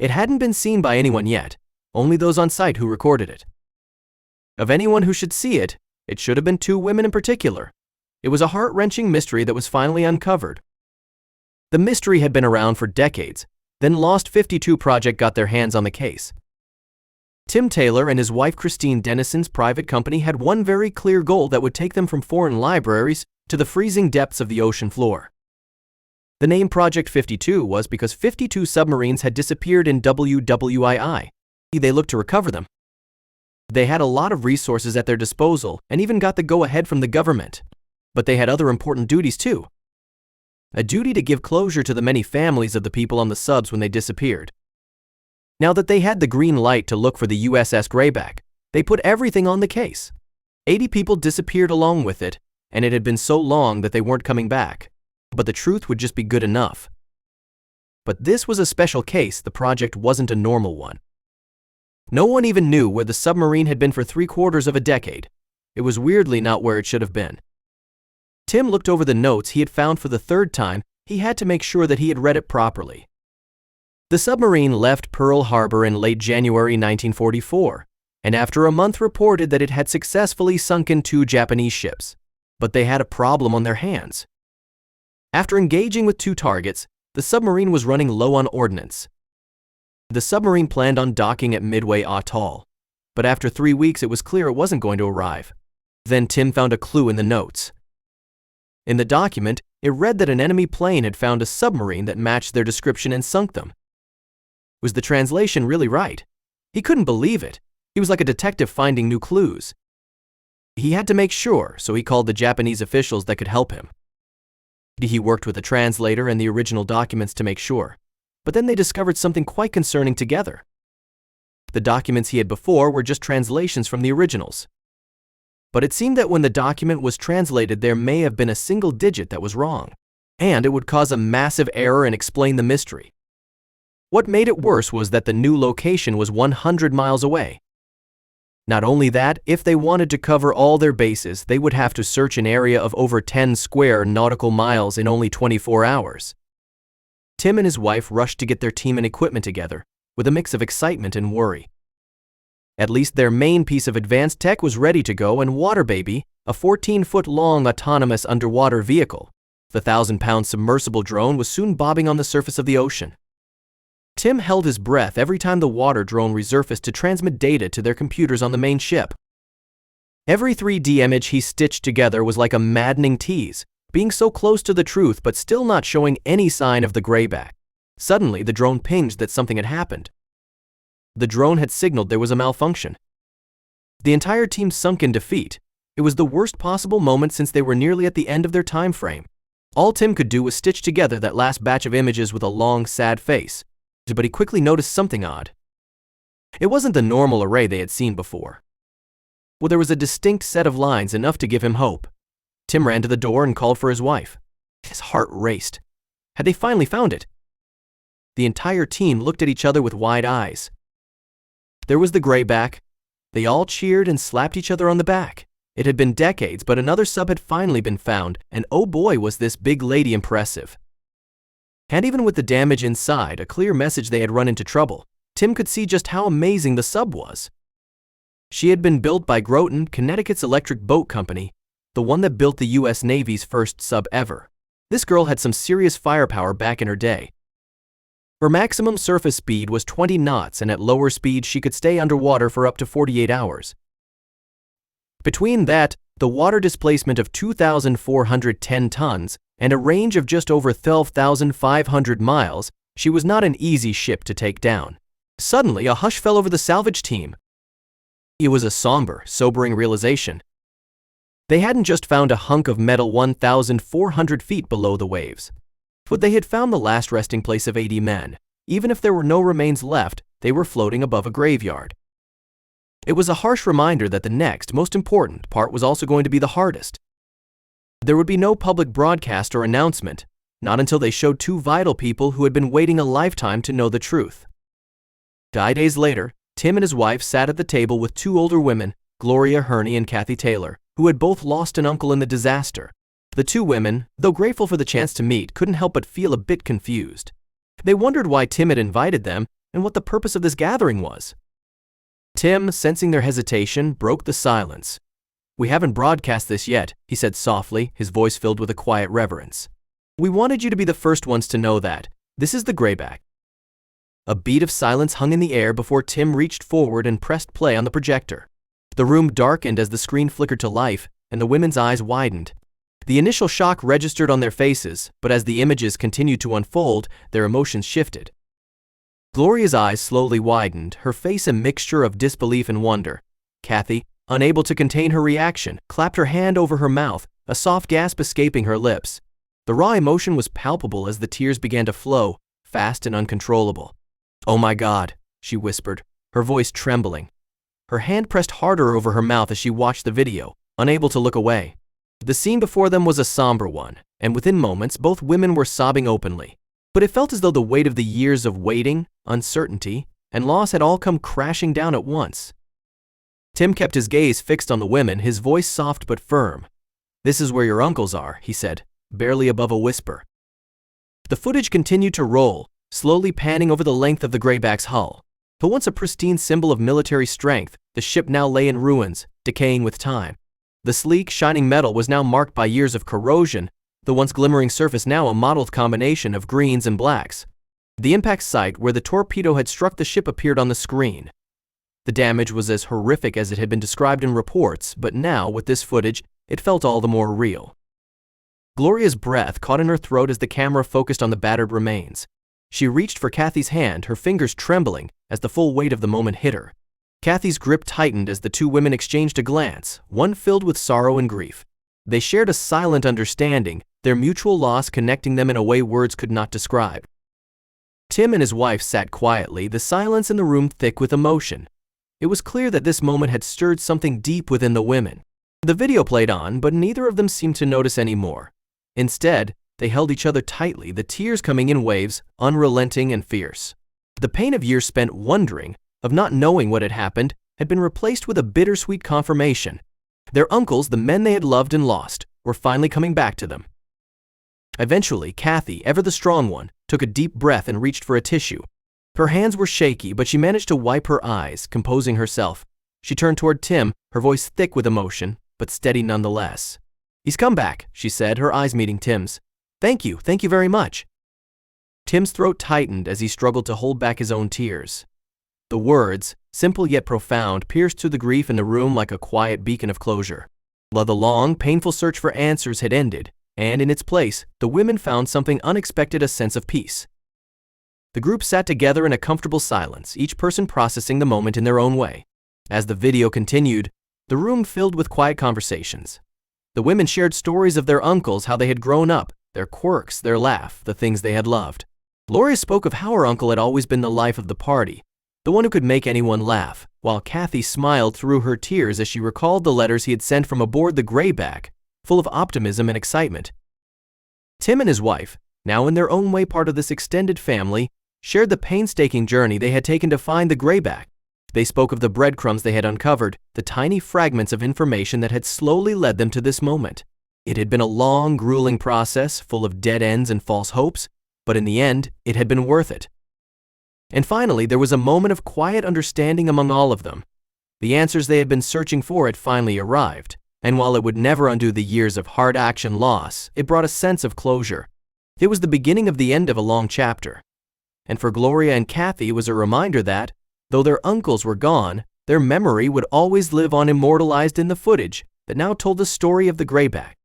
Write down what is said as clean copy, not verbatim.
It hadn't been seen by anyone yet, only those on site who recorded it. Of anyone who should see it, it should have been two women in particular. It was a heart-wrenching mystery that was finally uncovered. The mystery had been around for decades, then Lost 52 Project got their hands on the case. Tim Taylor and his wife Christine Dennison's private company had one very clear goal that would take them from foreign libraries to the freezing depths of the ocean floor. The name Project 52 was because 52 submarines had disappeared in WWII. They looked to recover them. They had a lot of resources at their disposal and even got the go-ahead from the government. But they had other important duties too. A duty to give closure to the many families of the people on the subs when they disappeared. Now that they had the green light to look for the USS Greyback, they put everything on the case. 80 people disappeared along with it, and it had been so long that they weren't coming back. But the truth would just be good enough. But this was a special case. The project wasn't a normal one. No one even knew where the submarine had been for 3/4 of a decade. It was weirdly not where it should have been. Tim looked over the notes he had found for the third time. He had to make sure that he had read it properly. The submarine left Pearl Harbor in late January 1944, and after a month reported that it had successfully sunken 2 Japanese ships. But they had a problem on their hands. After engaging with 2 targets, the submarine was running low on ordnance. The submarine planned on docking at Midway Atoll, but after 3 weeks it was clear it wasn't going to arrive. Then Tim found a clue in the notes. In the document, it read that an enemy plane had found a submarine that matched their description and sunk them. Was the translation really right? He couldn't believe it. He was like a detective finding new clues. He had to make sure, so he called the Japanese officials that could help him. He worked with a translator and the original documents to make sure, but then they discovered something quite concerning together. The documents he had before were just translations from the originals. But it seemed that when the document was translated, there may have been a single digit that was wrong, and it would cause a massive error and explain the mystery. What made it worse was that the new location was 100 miles away. Not only that, if they wanted to cover all their bases, they would have to search an area of over 10 square nautical miles in only 24 hours. Tim and his wife rushed to get their team and equipment together, with a mix of excitement and worry. At least their main piece of advanced tech was ready to go, and Water Baby, a 14-foot-long autonomous underwater vehicle, the 1,000-pound submersible drone, was soon bobbing on the surface of the ocean. Tim held his breath every time the water drone resurfaced to transmit data to their computers on the main ship. Every 3D image he stitched together was like a maddening tease, being so close to the truth but still not showing any sign of the Greyback. Suddenly, the drone pinged that something had happened. The drone had signaled there was a malfunction. The entire team sunk in defeat. It was the worst possible moment since they were nearly at the end of their time frame. All Tim could do was stitch together that last batch of images with a long, sad face. But he quickly noticed something odd. It wasn't the normal array they had seen before. Well, there was a distinct set of lines, enough to give him hope. Tim ran to the door and called for his wife. His heart raced. Had they finally found it? The entire team looked at each other with wide eyes. There was the Greyback. They all cheered and slapped each other on the back. It had been decades, but another sub had finally been found, and oh boy was this big lady impressive. And even with the damage inside, a clear message they had run into trouble, Tim could see just how amazing the sub was. She had been built by Groton, Connecticut's electric boat company, the one that built the U.S. Navy's first sub ever. This girl had some serious firepower back in her day. Her maximum surface speed was 20 knots, and at lower speeds she could stay underwater for up to 48 hours. Between that, the water displacement of 2,410 tons, and a range of just over 12,500 miles, she was not an easy ship to take down. Suddenly, a hush fell over the salvage team. It was a somber, sobering realization. They hadn't just found a hunk of metal 1,400 feet below the waves, but they had found the last resting place of 80 men. Even if there were no remains left, they were floating above a graveyard. It was a harsh reminder that the next, most important part was also going to be the hardest. There would be no public broadcast or announcement, not until they showed two vital people who had been waiting a lifetime to know the truth. 5 days later, Tim and his wife sat at the table with two older women, Gloria Herney and Kathy Taylor, who had both lost an uncle in the disaster. The two women, though grateful for the chance to meet, couldn't help but feel a bit confused. They wondered why Tim had invited them, and what the purpose of this gathering was. Tim, sensing their hesitation, broke the silence. "We haven't broadcast this yet," he said softly, his voice filled with a quiet reverence. "We wanted you to be the first ones to know that. This is the Greyback." A beat of silence hung in the air before Tim reached forward and pressed play on the projector. The room darkened as the screen flickered to life, and the women's eyes widened. The initial shock registered on their faces, but as the images continued to unfold, their emotions shifted. Gloria's eyes slowly widened, her face a mixture of disbelief and wonder. Kathy, unable to contain her reaction, clapped her hand over her mouth, a soft gasp escaping her lips. The raw emotion was palpable as the tears began to flow, fast and uncontrollable. "Oh my God," she whispered, her voice trembling. Her hand pressed harder over her mouth as she watched the video, unable to look away. The scene before them was a somber one, and within moments both women were sobbing openly. But it felt as though the weight of the years of waiting, uncertainty, and loss had all come crashing down at once. Tim kept his gaze fixed on the women, his voice soft but firm. "This is where your uncles are," he said, barely above a whisper. The footage continued to roll, slowly panning over the length of the Greyback's hull. Though once a pristine symbol of military strength, the ship now lay in ruins, decaying with time. The sleek, shining metal was now marked by years of corrosion, the once glimmering surface now a mottled combination of greens and blacks. The impact site where the torpedo had struck the ship appeared on the screen. The damage was as horrific as it had been described in reports, but now, with this footage, it felt all the more real. Gloria's breath caught in her throat as the camera focused on the battered remains. She reached for Kathy's hand, her fingers trembling as the full weight of the moment hit her. Kathy's grip tightened as the two women exchanged a glance, one filled with sorrow and grief. They shared a silent understanding, their mutual loss connecting them in a way words could not describe. Tim and his wife sat quietly, the silence in the room thick with emotion. It was clear that this moment had stirred something deep within the women. The video played on, but neither of them seemed to notice any more. Instead, they held each other tightly, the tears coming in waves, unrelenting and fierce. The pain of years spent wondering, of not knowing what had happened, had been replaced with a bittersweet confirmation. Their uncles, the men they had loved and lost, were finally coming back to them. Eventually, Kathy, ever the strong one, took a deep breath and reached for a tissue. Her hands were shaky, but she managed to wipe her eyes, composing herself. She turned toward Tim, her voice thick with emotion, but steady nonetheless. "He's come back," she said, her eyes meeting Tim's. Thank you very much." Tim's throat tightened as he struggled to hold back his own tears. The words, simple yet profound, pierced through the grief in the room like a quiet beacon of closure. The long, painful search for answers had ended, and in its place, the women found something unexpected, a sense of peace. The group sat together in a comfortable silence, each person processing the moment in their own way. As the video continued, the room filled with quiet conversations. The women shared stories of their uncles, how they had grown up, their quirks, their laugh, the things they had loved. Gloria spoke of how her uncle had always been the life of the party, the one who could make anyone laugh, while Kathy smiled through her tears as she recalled the letters he had sent from aboard the Greyback, full of optimism and excitement. Tim and his wife, now in their own way part of this extended family, shared the painstaking journey they had taken to find the Greyback. They spoke of the breadcrumbs they had uncovered, the tiny fragments of information that had slowly led them to this moment. It had been a long, grueling process, full of dead ends and false hopes, but in the end, it had been worth it. And finally, there was a moment of quiet understanding among all of them. The answers they had been searching for had finally arrived, and while it would never undo the years of hard action loss, it brought a sense of closure. It was the beginning of the end of a long chapter. And for Gloria and Kathy, it was a reminder that, though their uncles were gone, their memory would always live on, immortalized in the footage that now told the story of the Greyback.